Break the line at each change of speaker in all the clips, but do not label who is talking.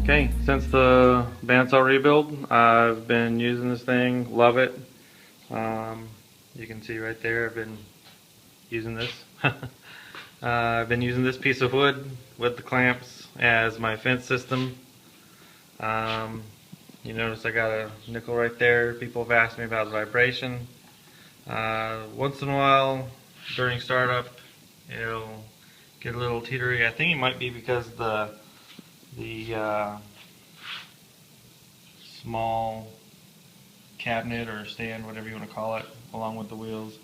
Okay, since the bandsaw rebuild, I've been using this thing, love it. You can see right there, I've been using this. I've been using this piece of wood with the clamps as my fence system. You notice I got a nickel right there. People have asked me about the vibration. Once in a while, during startup, it'll get a little teetery. I think it might be because the small cabinet or stand, whatever you want to call it, along with the wheels.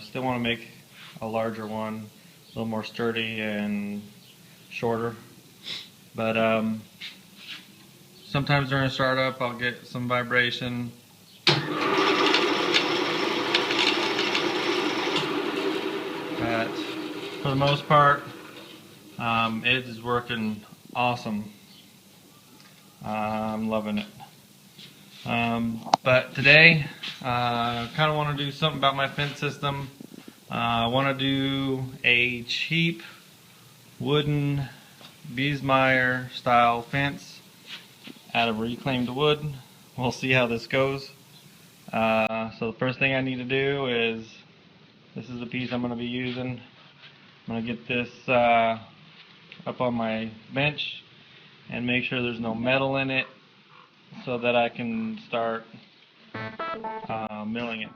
Still want to make a larger one, a little more sturdy and shorter. But sometimes during a startup I'll get some vibration. But for the most part, it is working awesome. I'm loving it. But today, I kind of want to do something about my fence system. I want to do a cheap wooden Biesmeyer style fence out of reclaimed wood. We'll see how this goes. So the first thing I need to do is, this is the piece I'm going to be using. I'm going to get this up on my bench and make sure there's no metal in it so that I can start milling it.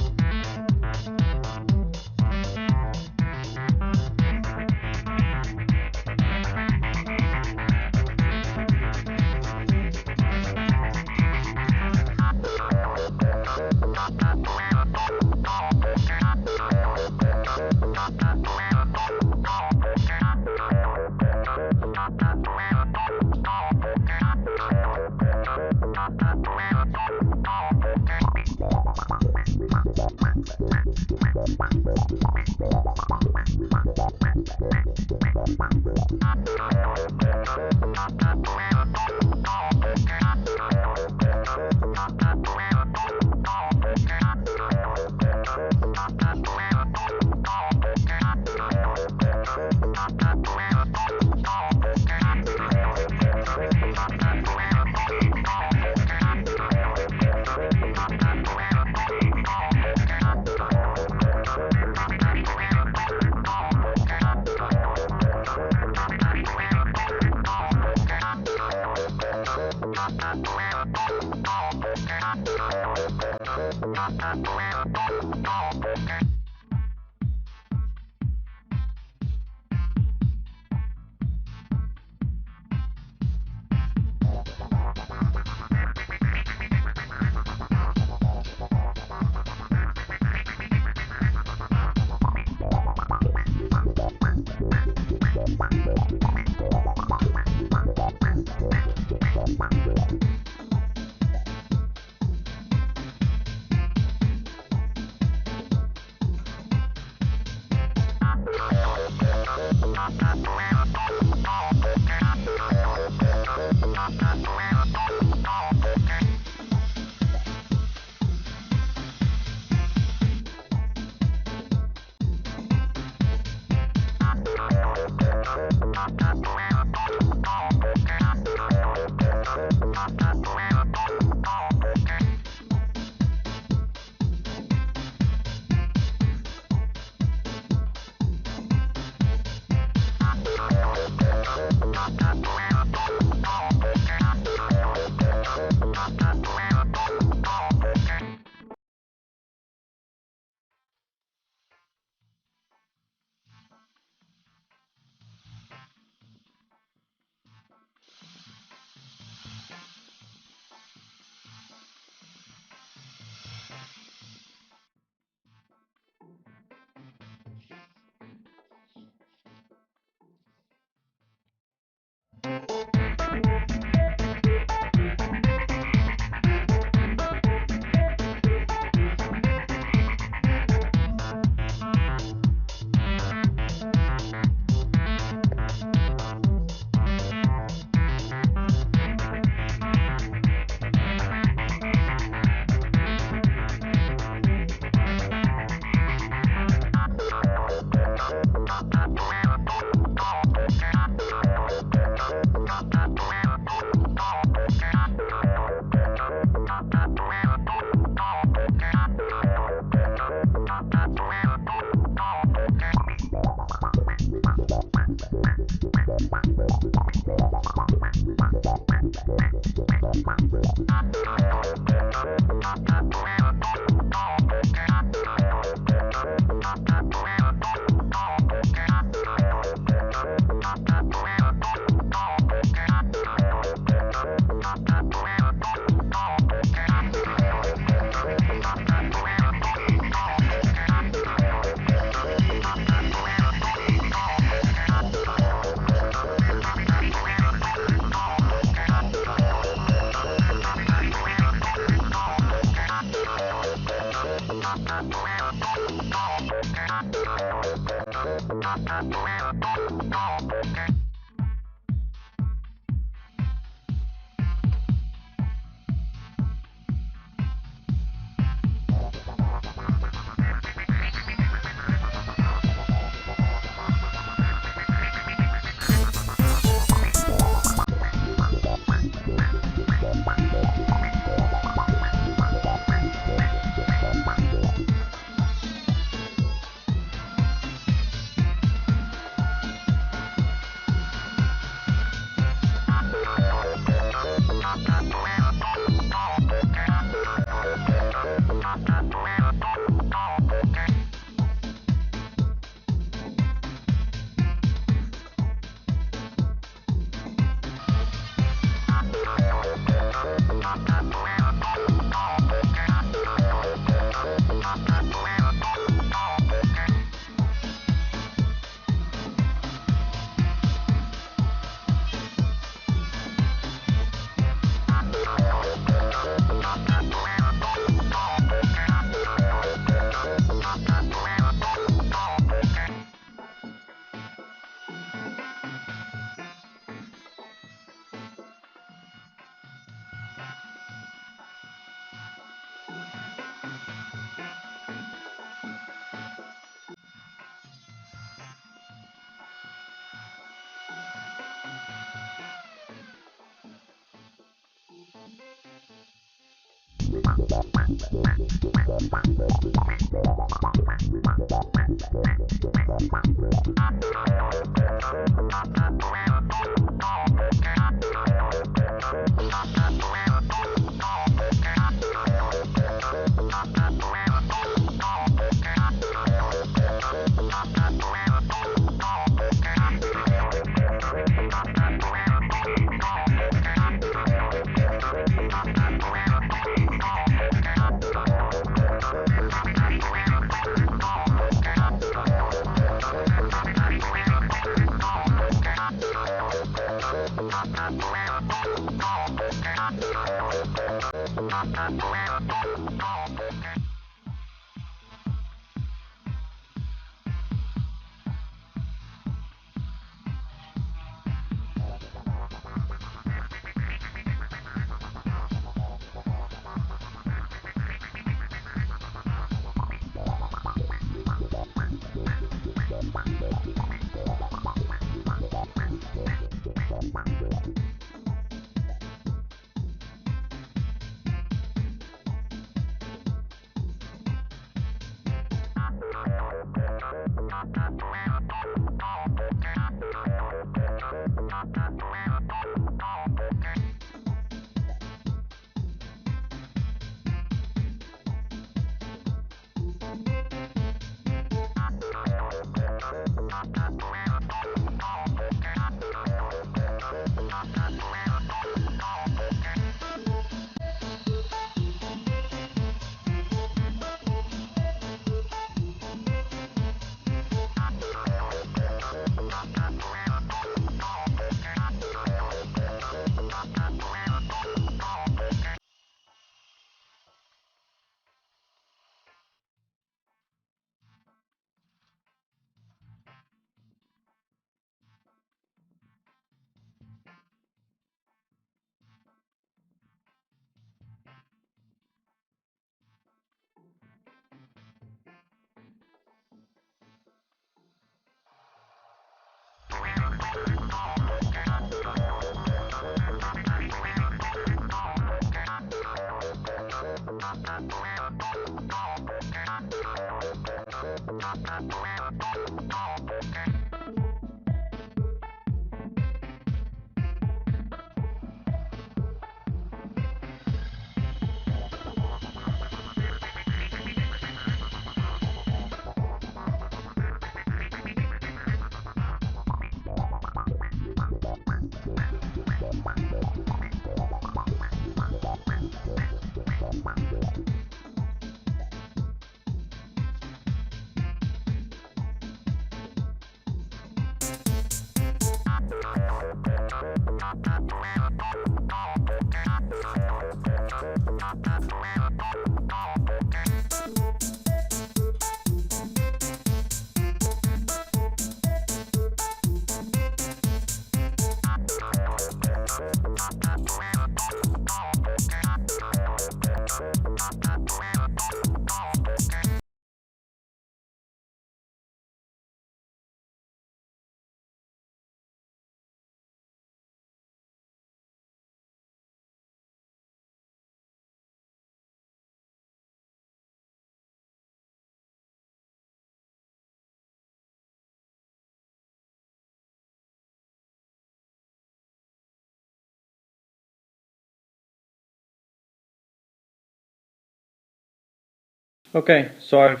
Okay, so I've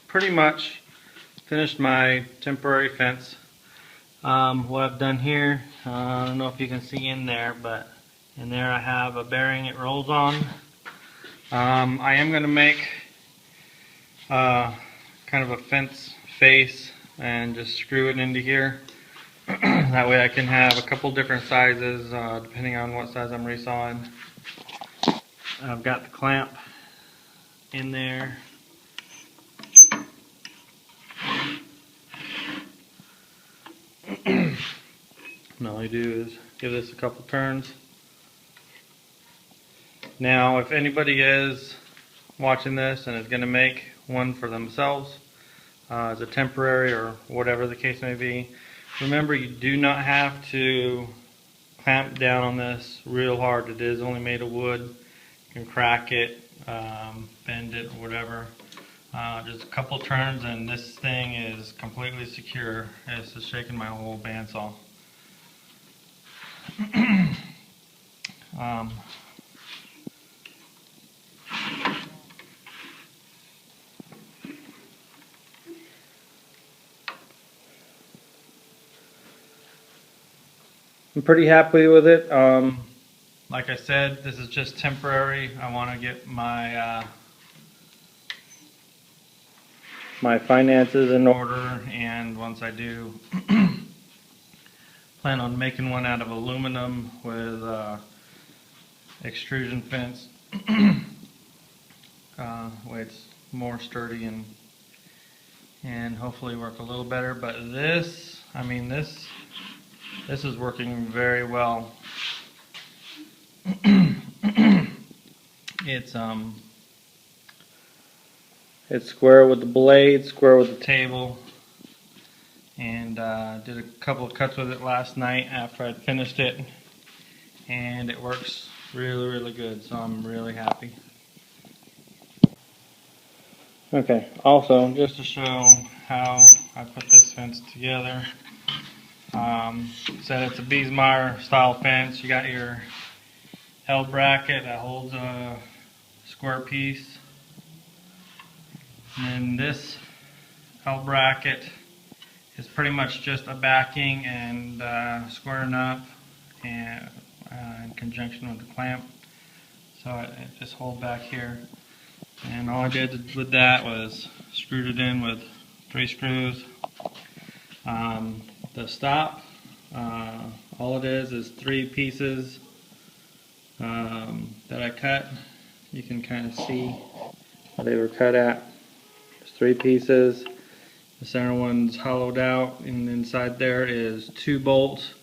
pretty much finished my temporary fence. What I've done here, I don't know if you can see in there, but in there I have a bearing it rolls on. I am going to make kind of a fence face and just screw it into here. That way I can have a couple different sizes depending on what size I'm resawing. I've got the clamp in there. And all you do is give this a couple turns. Now if anybody is watching this and is going to make one for themselves as a temporary or whatever the case may be, remember you do not have to clamp down on this real hard. It is only made of wood. You can crack it, bend it, or whatever. Just a couple turns and this thing is completely secure. It's just shaking my whole bandsaw. I'm pretty happy with it. Like I said, this is just temporary. I want to get my my finances in order, and once I do, plan on making one out of aluminum with extrusion fence. Way it's more sturdy and hopefully work a little better. But this, I mean, this is working very well. It's square with the blade, square with the table, and did a couple of cuts with it last night after I'd finished it, and it works really good, so I'm really happy. Okay, also just to show how I put this fence together, said it's a Biesmeyer style fence. You got your L bracket that holds a square piece, and then this L bracket is pretty much just a backing and squaring up and in conjunction with the clamp, so it just holds back here. And all I did with that was screwed it in with 3 screws. The stop, all it is 3 pieces that I cut. You can kind of see how they were cut at. There's 3 pieces. The center one's hollowed out, and inside there is 2 bolts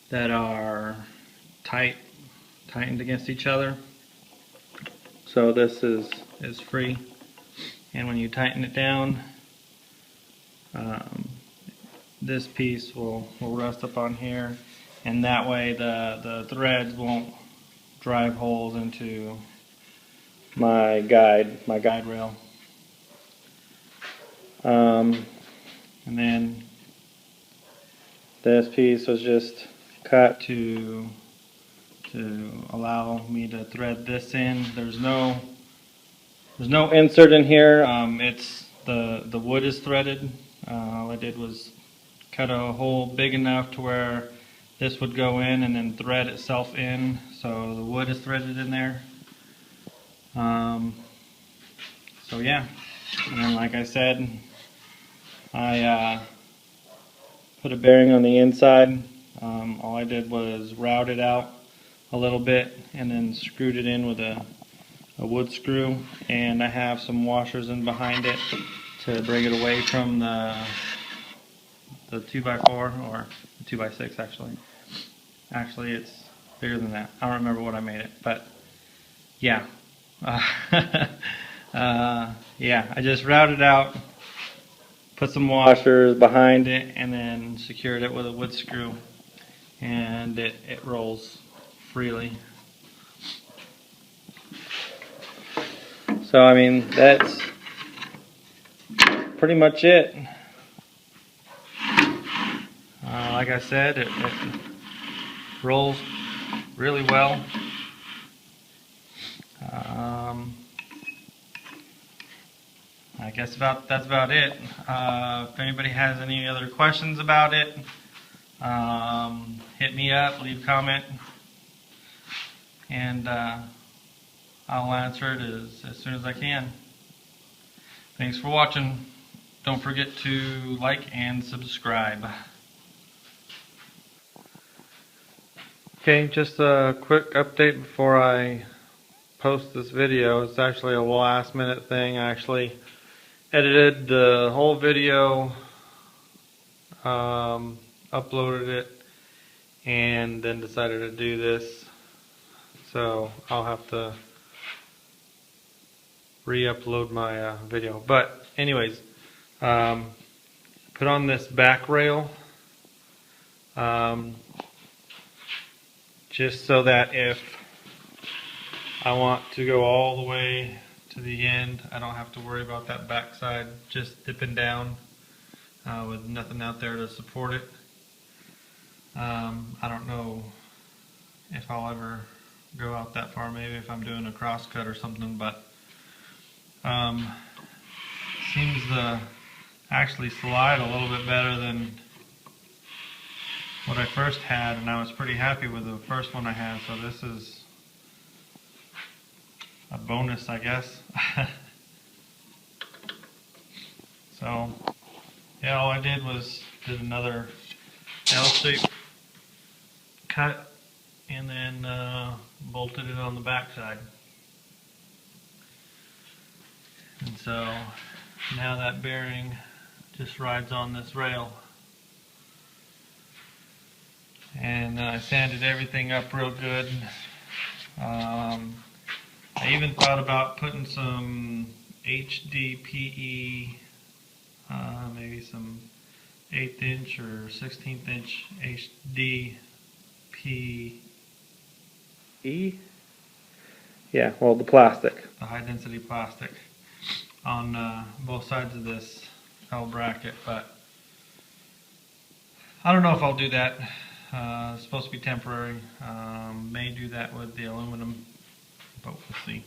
that are tightened against each other. So this is free, and when you tighten it down, this piece will rest up on here, and that way the threads won't drive holes into my guide rail. And then this piece was just cut to allow me to thread this in. There's no insert in here. It's the wood is threaded. All I did was cut a hole big enough to where this would go in and then thread itself in, so the wood is threaded in there. So yeah, and then like I said, I put a bearing on the inside. All I did was route it out a little bit and then screwed it in with a wood screw, and I have some washers in behind it to bring it away from the 2x4 or 2x6 actually. Actually, it's bigger than that. I don't remember what I made it, but yeah. Yeah, I just routed out, put some washers behind it, and then secured it with a wood screw, and it rolls freely. So I mean, that's pretty much it. Like I said, it rolls really well. I guess that's about it. If anybody has any other questions about it, hit me up, leave a comment, and I'll answer it as soon as I can. Thanks for watching. Don't forget to like and subscribe. Okay, just a quick update before I post this video. It's actually a last minute thing. I actually edited the whole video, uploaded it, and then decided to do this. So I'll have to re-upload my video. But anyways, put on this back rail just so that if I want to go all the way to the end, I don't have to worry about that back side just dipping down with nothing out there to support it. I don't know if I'll ever go out that far, maybe if I'm doing a cross cut or something, but seems to actually slide a little bit better than what I first had, and I was pretty happy with the first one I had, so this is a bonus, I guess. So yeah, all I did was did another L-shaped cut and then bolted it on the back side. And so now that bearing just rides on this rail. And I sanded everything up real good. I even thought about putting some HDPE, maybe some 1/8 inch or 1/16 inch HDPE. Yeah, well, the plastic. The high density plastic on both sides of this L bracket, but I don't know if I'll do that. It's supposed to be temporary. May do that with the aluminum, but we'll see.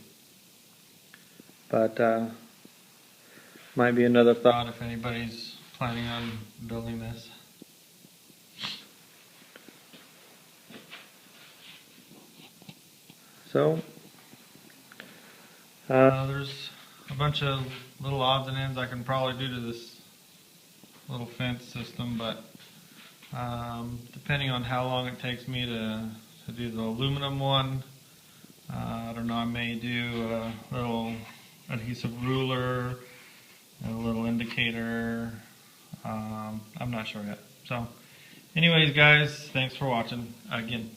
But might be another thought if anybody's planning on building this. So there's a bunch of little odds and ends I can probably do to this little fence system, but depending on how long it takes me to do the aluminum one, I don't know, I may do a little adhesive ruler, a little indicator, I'm not sure yet. So anyways guys, thanks for watching again.